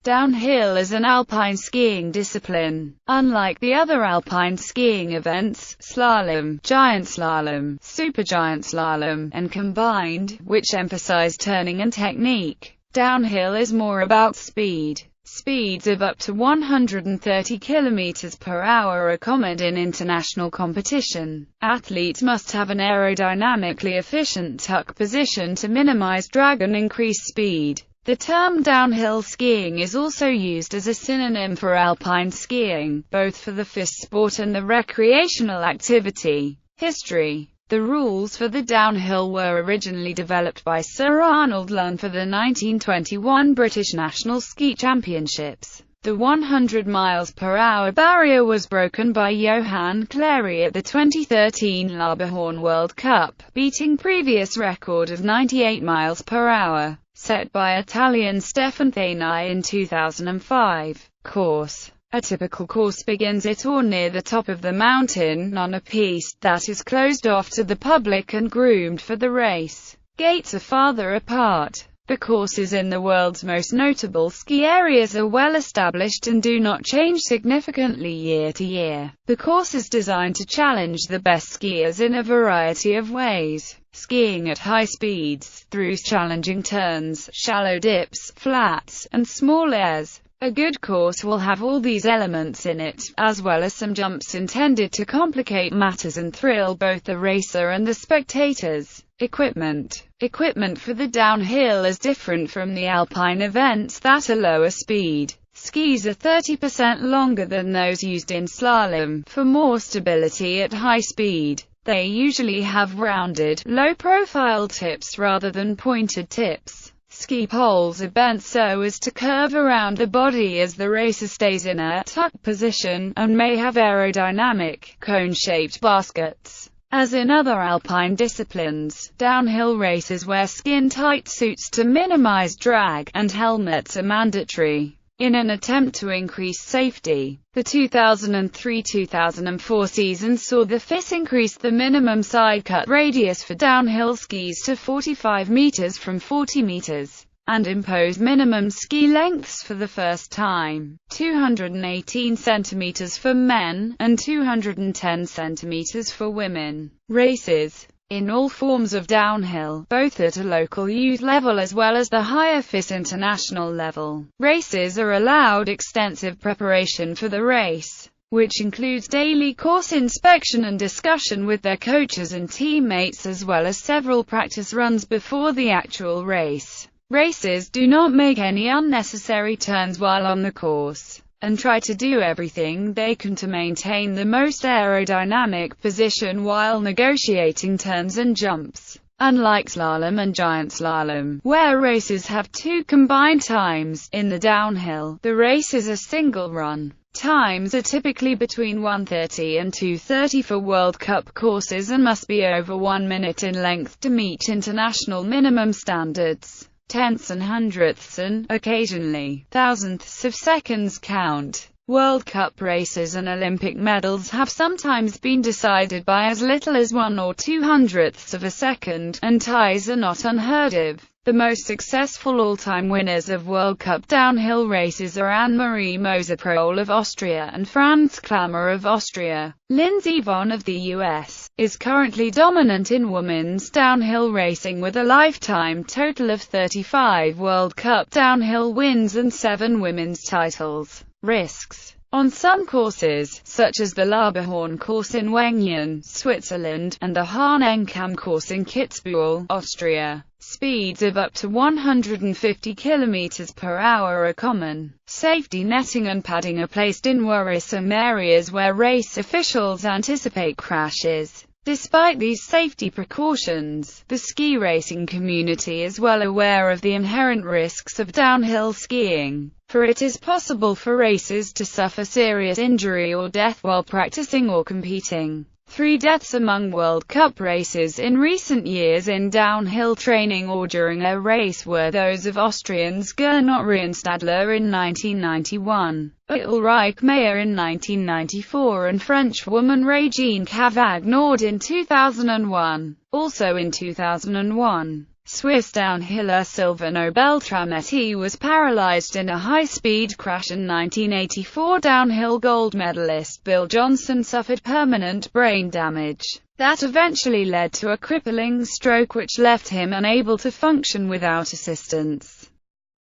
Downhill is an alpine skiing discipline. Unlike the other alpine skiing events, slalom, giant slalom, supergiant slalom, and combined, which emphasize turning and technique, downhill is more about speed. Speeds of up to 130 km per hour are common in international competition. Athletes must have an aerodynamically efficient tuck position to minimize drag and increase speed. The term downhill skiing is also used as a synonym for alpine skiing, both for the FIS sport and the recreational activity. History. The rules for the downhill were originally developed by Sir Arnold Lunn for the 1921 British National Ski Championships. The 100 miles per hour barrier was broken by Johan Clary at the 2013 Laberhorn World Cup, beating previous record of 98 miles per hour, set by Italian Stefan Thaini in 2005. Course. A typical course begins at or near the top of the mountain, on a piste that is closed off to the public and groomed for the race. Gates are farther apart. The courses in the world's most notable ski areas are well established and do not change significantly year to year. The course is designed to challenge the best skiers in a variety of ways. Skiing at high speeds, through challenging turns, shallow dips, flats, and small airs. A good course will have all these elements in it, as well as some jumps intended to complicate matters and thrill both the racer and the spectators. Equipment. Equipment for the downhill is different from the alpine events that are lower speed. Skis are 30% longer than those used in slalom, for more stability at high speed. They usually have rounded, low-profile tips rather than pointed tips. Ski poles are bent so as to curve around the body as the racer stays in a tuck position, and may have aerodynamic, cone-shaped baskets. As in other alpine disciplines, downhill racers wear skin-tight suits to minimize drag, and helmets are mandatory, in an attempt to increase safety. The 2003-2004 season saw the FIS increase the minimum side-cut radius for downhill skis to 45 meters from 40 meters, and impose minimum ski lengths for the first time, 218 centimeters for men, and 210 centimeters for women. Races. In all forms of downhill, both at a local youth level as well as the higher FIS international level, racers are allowed extensive preparation for the race, which includes daily course inspection and discussion with their coaches and teammates, as well as several practice runs before the actual race. Racers do not make any unnecessary turns while on the course, and try to do everything they can to maintain the most aerodynamic position while negotiating turns and jumps. Unlike slalom and giant slalom, where races have two combined times, in the downhill, the race is a single run. Times are typically between 1:30 and 2:30 for World Cup courses and must be over 1 minute in length to meet international minimum standards. Tenths and hundredths and, occasionally, thousandths of seconds count. World Cup races and Olympic medals have sometimes been decided by as little as 1 or 2 hundredths of a second, and ties are not unheard of. The most successful all-time winners of World Cup downhill races are Anne-Marie Moser-Pröll of Austria and Franz Klammer of Austria. Lindsey Vonn of the US is currently dominant in women's downhill racing with a lifetime total of 35 World Cup downhill wins and 7 women's titles. Risks. On some courses, such as the Laberhorn course in Wengen, Switzerland, and the Hahnenkamm course in Kitzbühel, Austria, speeds of up to 150 km per hour are common. Safety netting and padding are placed in worrisome areas where race officials anticipate crashes. Despite these safety precautions, the ski racing community is well aware of the inherent risks of downhill skiing, for it is possible for racers to suffer serious injury or death while practicing or competing. 3 deaths among World Cup races in recent years in downhill training or during a race were those of Austrians Gernot Riehenstadler in 1991, Ulrike Meyer in 1994 and Frenchwoman Régine Cavagnard in 2001. Also in 2001, Swiss downhiller Silvano Beltrametti was paralyzed in a high-speed crash, and 1984 downhill gold medalist Bill Johnson suffered permanent brain damage that eventually led to a crippling stroke which left him unable to function without assistance.